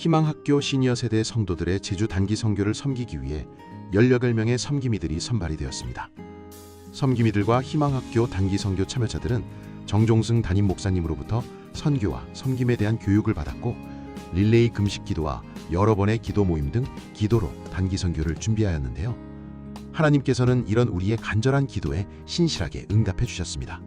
희망학교 시니어 세대 성도들의 제주 단기 선교를 섬기기 위해 18명의 섬김이들이 선발이 되었습니다. 섬김이들과 희망학교 단기 선교 참여자들은 정종승 담임 목사님으로부터 선교와 섬김에 대한 교육을 받았고 릴레이 금식 기도와 여러 번의 기도 모임 등 기도로 단기 선교를 준비하였는데요. 하나님께서는 이런 우리의 간절한 기도에 신실하게 응답해 주셨습니다.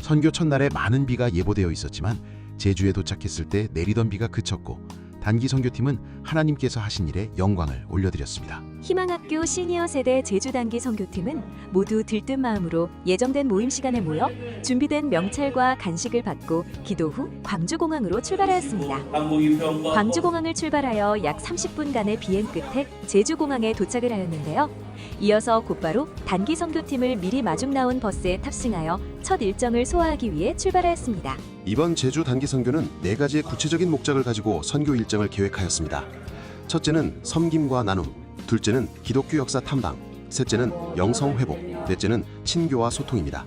선교 첫날에 많은 비가 예보되어 있었지만 제주에 도착했을 때 내리던 비가 그쳤고 단기 선교팀은 하나님께서 하신 일에 영광을 올려드렸습니다. 희망학교 시니어 세대 제주 단기 선교팀은 모두 들뜬 마음으로 예정된 모임 시간에 모여 준비된 명찰과 간식을 받고 기도 후 광주공항으로 출발하였습니다. 광주공항을 출발하여 약 30분간의 비행 끝에 제주공항에 도착을 하였는데요. 이어서 곧바로 단기 선교팀을 미리 마중 나온 버스에 탑승하여 첫 일정을 소화하기 위해 출발하였습니다. 이번 제주 단기 선교는 4가지의 구체적인 목적을 가지고 선교 일정을 계획하였습니다. 첫째는 섬김과 나눔, 둘째는 기독교 역사 탐방, 셋째는 영성 회복, 넷째는 친교와 소통입니다.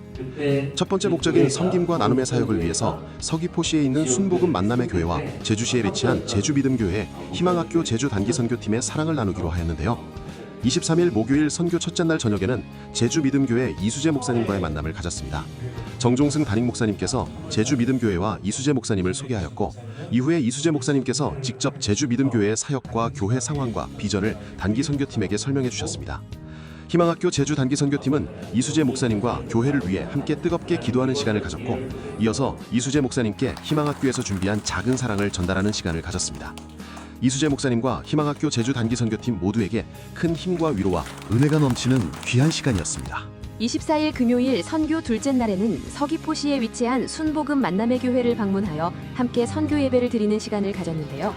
첫 번째 목적인 섬김과 나눔의 사역을 위해서 서귀포시에 있는 순복음 만남의 교회와 제주시에 위치한 제주믿음교회 희망학교 제주 단기 선교팀의 사랑을 나누기로 하였는데요. 23일 목요일 선교 첫째 날 저녁에는 제주믿음교회 이수재 목사님과의 만남을 가졌습니다. 정종승 담임 목사님께서 제주믿음교회와 이수재 목사님을 소개하였고 이후에 이수재 목사님께서 직접 제주믿음교회의 사역과 교회 상황과 비전을 단기 선교팀에게 설명해 주셨습니다. 희망학교 제주 단기 선교팀은 이수재 목사님과 교회를 위해 함께 뜨겁게 기도하는 시간을 가졌고 이어서 이수재 목사님께 희망학교에서 준비한 작은 사랑을 전달하는 시간을 가졌습니다. 이수재 목사님과 희망학교 제주 단기 선교팀 모두에게 큰 힘과 위로와 은혜가 넘치는 귀한 시간이었습니다. 24일 금요일 선교 둘째 날에는 서귀포시에 위치한 순복음 만남의 교회를 방문하여 함께 선교 예배를 드리는 시간을 가졌는데요.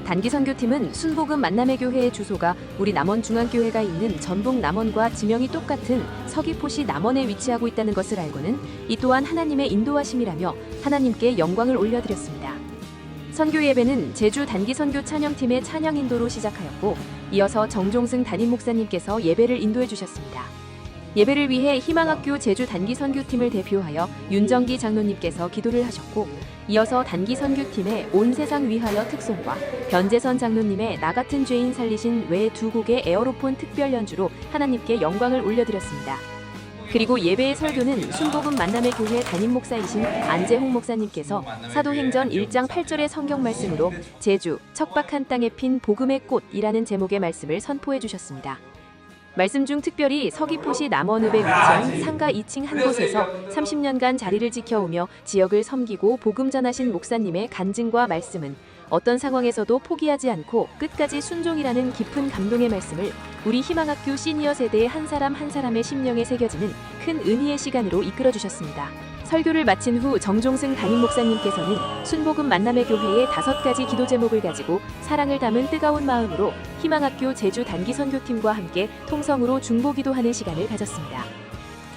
단기 선교팀은 순복음 만남의 교회의 주소가 우리 남원 중앙교회가 있는 전북 남원과 지명이 똑같은 서귀포시 남원에 위치하고 있다는 것을 알고는 이 또한 하나님의 인도하심이라며 하나님께 영광을 올려드렸습니다. 선교 예배는 제주 단기 선교 찬양팀의 찬양 인도로 시작하였고 이어서 정종승 담임 목사님께서 예배를 인도해 주셨습니다. 예배를 위해 희망학교 제주 단기 선교팀을 대표하여 윤정기 장로님께서 기도를 하셨고 이어서 단기 선교팀의 온 세상 위하여 특송과 변재선 장로님의 나 같은 죄인 살리신 외 2곡의 에어로폰 특별 연주로 하나님께 영광을 올려드렸습니다. 그리고 예배의 설교는 순복음 만남의 교회 담임 목사이신 안재홍 목사님께서 사도행전 1장 8절의 성경 말씀으로 제주 척박한 땅에 핀 복음의 꽃이라는 제목의 말씀을 선포해 주셨습니다. 말씀 중 특별히 서귀포시 남원읍에 위치한 상가 2층 한 곳에서 30년간 자리를 지켜오며 지역을 섬기고 복음 전하신 목사님의 간증과 말씀은 어떤 상황에서도 포기하지 않고 끝까지 순종이라는 깊은 감동의 말씀을 우리 희망학교 시니어 세대의 한 사람 한 사람의 심령에 새겨지는 큰 은혜의 시간으로 이끌어 주셨습니다. 설교를 마친 후 정종승 담임 목사님께서는 순복음 만남의 교회의 5가지 기도 제목을 가지고 사랑을 담은 뜨거운 마음으로 희망학교 제주 단기 선교팀과 함께 통성으로 중보기도하는 시간을 가졌습니다.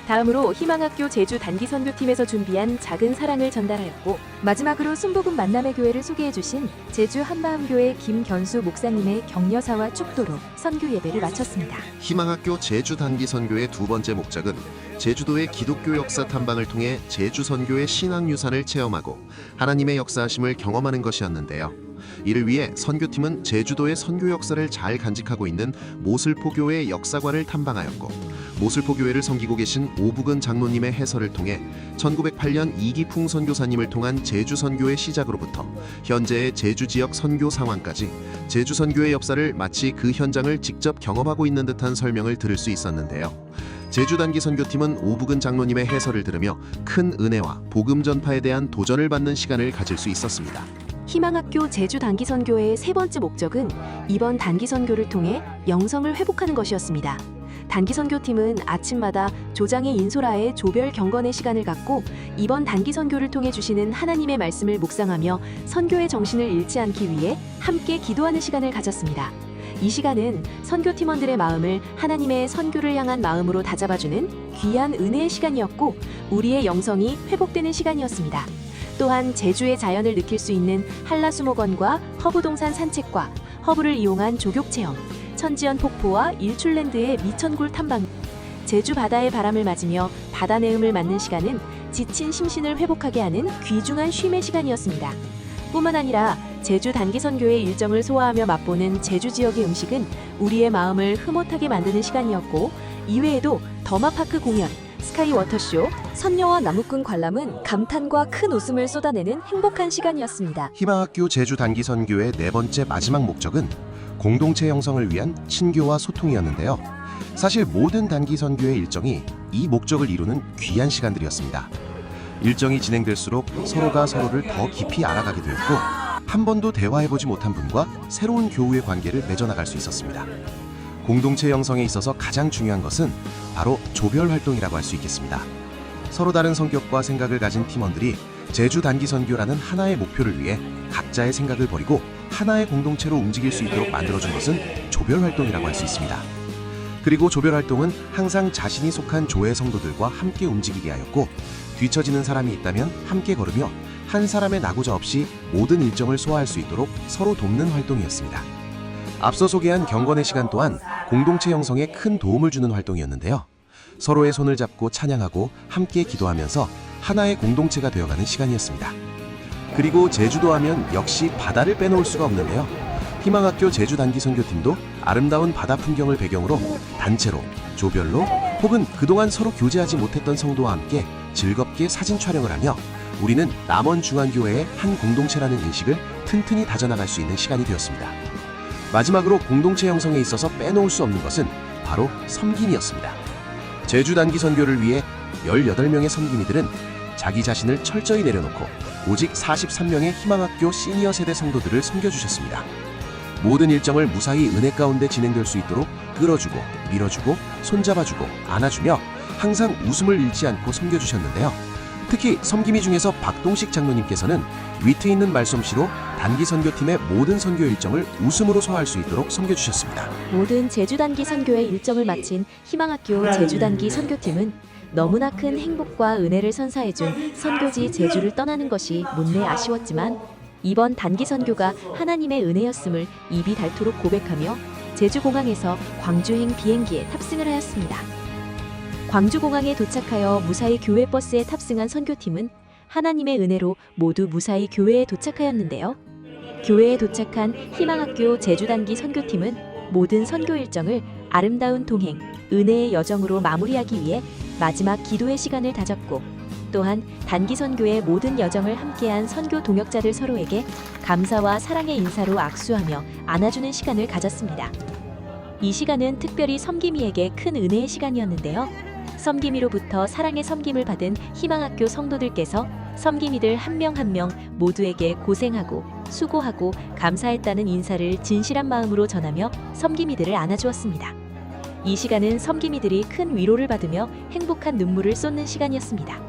다음으로 희망학교 제주 단기 선교팀에서 준비한 작은 사랑을 전달하였고 마지막으로 순복음 만남의 교회를 소개해주신 제주 한마음교회 김견수 목사님의 격려사와 축도로 선교 예배를 마쳤습니다. 희망학교 제주 단기 선교의 두 번째 목적은 제주도의 기독교 역사 탐방을 통해 제주 선교의 신앙 유산을 체험하고 하나님의 역사하심을 경험하는 것이었는데요. 이를 위해 선교팀은 제주도의 선교 역사를 잘 간직하고 있는 모슬포교회 역사관을 탐방하였고 모슬포교회를 섬기고 계신 오북은 장로님의 해설을 통해 1908년 이기풍 선교사님을 통한 제주 선교의 시작으로부터 현재의 제주 지역 선교 상황까지 제주 선교의 역사를 마치 그 현장을 직접 경험하고 있는 듯한 설명을 들을 수 있었는데요. 제주 단기 선교팀은 오북은 장로님의 해설을 들으며 큰 은혜와 복음 전파에 대한 도전을 받는 시간을 가질 수 있었습니다. 희망학교 제주 단기 선교회의 세 번째 목적은 이번 단기 선교를 통해 영성을 회복하는 것이었습니다. 단기 선교팀은 아침마다 조장의 인소라의 조별 경건의 시간을 갖고 이번 단기 선교를 통해 주시는 하나님의 말씀을 묵상하며 선교의 정신을 잃지 않기 위해 함께 기도하는 시간을 가졌습니다. 이 시간은 선교팀원들의 마음을 하나님의 선교를 향한 마음으로 다잡아주는 귀한 은혜의 시간이었고 우리의 영성이 회복되는 시간이었습니다. 또한 제주의 자연을 느낄 수 있는 한라수목원과 허브동산 산책과 허브를 이용한 조격 체험, 천지연 폭포와 일출랜드의 미천골 탐방, 제주 바다의 바람을 맞으며 바다 내음을 맞는 시간은 지친 심신을 회복하게 하는 귀중한 쉼의 시간이었습니다. 뿐만 아니라 제주 단기 선교의 일정을 소화하며 맛보는 제주 지역의 음식은 우리의 마음을 흐뭇하게 만드는 시간이었고, 이외에도 더마파크 공연, 스카이 워터쇼, 선녀와 나무꾼 관람은 감탄과 큰 웃음을 쏟아내는 행복한 시간이었습니다. 희망학교 제주 단기 선교의 네 번째 마지막 목적은 공동체 형성을 위한 친교와 소통이었는데요. 사실 모든 단기 선교의 일정이 이 목적을 이루는 귀한 시간들이었습니다. 일정이 진행될수록 서로가 서로를 더 깊이 알아가게 되었고, 한 번도 대화해보지 못한 분과 새로운 교우의 관계를 맺어나갈 수 있었습니다. 공동체 형성에 있어서 가장 중요한 것은 바로 조별 활동이라고 할 수 있겠습니다. 서로 다른 성격과 생각을 가진 팀원들이 제주 단기 선교라는 하나의 목표를 위해 각자의 생각을 버리고 하나의 공동체로 움직일 수 있도록 만들어준 것은 조별 활동이라고 할 수 있습니다. 그리고 조별 활동은 항상 자신이 속한 조의 성도들과 함께 움직이게 하였고, 뒤처지는 사람이 있다면 함께 걸으며 한 사람의 낙오자 없이 모든 일정을 소화할 수 있도록 서로 돕는 활동이었습니다. 앞서 소개한 경건의 시간 또한 공동체 형성에 큰 도움을 주는 활동이었는데요. 서로의 손을 잡고 찬양하고 함께 기도하면서 하나의 공동체가 되어가는 시간이었습니다. 그리고 제주도 하면 역시 바다를 빼놓을 수가 없는데요. 희망학교 제주 단기 선교팀도 아름다운 바다 풍경을 배경으로 단체로, 조별로 혹은 그동안 서로 교제하지 못했던 성도와 함께 즐겁게 사진 촬영을 하며 우리는 남원중앙교회의 한 공동체라는 인식을 튼튼히 다져나갈 수 있는 시간이 되었습니다. 마지막으로 공동체 형성에 있어서 빼놓을 수 없는 것은 바로 섬김이었습니다. 제주 단기 선교를 위해 18명의 섬김이들은 자기 자신을 철저히 내려놓고 오직 43명의 희망학교 시니어 세대 성도들을 섬겨주셨습니다. 모든 일정을 무사히 은혜 가운데 진행될 수 있도록 끌어주고 밀어주고 손잡아주고 안아주며 항상 웃음을 잃지 않고 섬겨주셨는데요. 특히 섬김이 중에서 박동식 장로님께서는 위트 있는 말솜씨로 단기 선교팀의 모든 선교 일정을 웃음으로 소화할 수 있도록 섬겨주셨습니다. 모든 제주 단기 선교의 일정을 마친 희망학교 제주 단기 선교팀은 너무나 큰 행복과 은혜를 선사해준 선교지 제주를 떠나는 것이 못내 아쉬웠지만, 이번 단기 선교가 하나님의 은혜였음을 입이 닳도록 고백하며 제주공항에서 광주행 비행기에 탑승을 하였습니다. 광주공항에 도착하여 무사히 교회 버스에 탑승한 선교팀은 하나님의 은혜로 모두 무사히 교회에 도착하였는데요. 교회에 도착한 희망학교 제주단기 선교팀은 모든 선교 일정을 아름다운 동행, 은혜의 여정으로 마무리하기 위해 마지막 기도의 시간을 가졌고, 또한 단기 선교의 모든 여정을 함께한 선교 동역자들 서로에게 감사와 사랑의 인사로 악수하며 안아주는 시간을 가졌습니다. 이 시간은 특별히 섬김이에게 큰 은혜의 시간이었는데요. 섬김이로부터 사랑의 섬김을 받은 희망학교 성도들께서 섬김이들 한 명 한 명 모두에게 고생하고 수고하고 감사했다는 인사를 진실한 마음으로 전하며 섬김이들을 안아주었습니다. 이 시간은 섬김이들이 큰 위로를 받으며 행복한 눈물을 쏟는 시간이었습니다.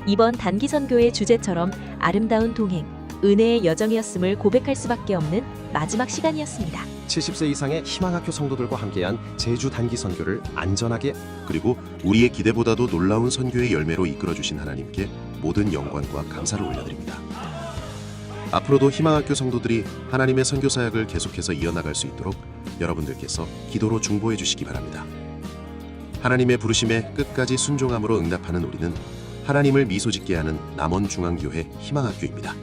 이번 단기 선교의 주제처럼 아름다운 동행, 은혜의 여정이었음을 고백할 수밖에 없는 마지막 시간이었습니다. 70세 이상의 희망학교 성도들과 함께한 제주 단기 선교를 안전하게, 그리고 우리의 기대보다도 놀라운 선교의 열매로 이끌어주신 하나님께 모든 영광과 감사를 올려드립니다. 앞으로도 희망학교 성도들이 하나님의 선교 사역을 계속해서 이어나갈 수 있도록 여러분들께서 기도로 중보해 주시기 바랍니다. 하나님의 부르심에 끝까지 순종함으로 응답하는 우리는 하나님을 미소짓게 하는 남원중앙교회 희망학교입니다.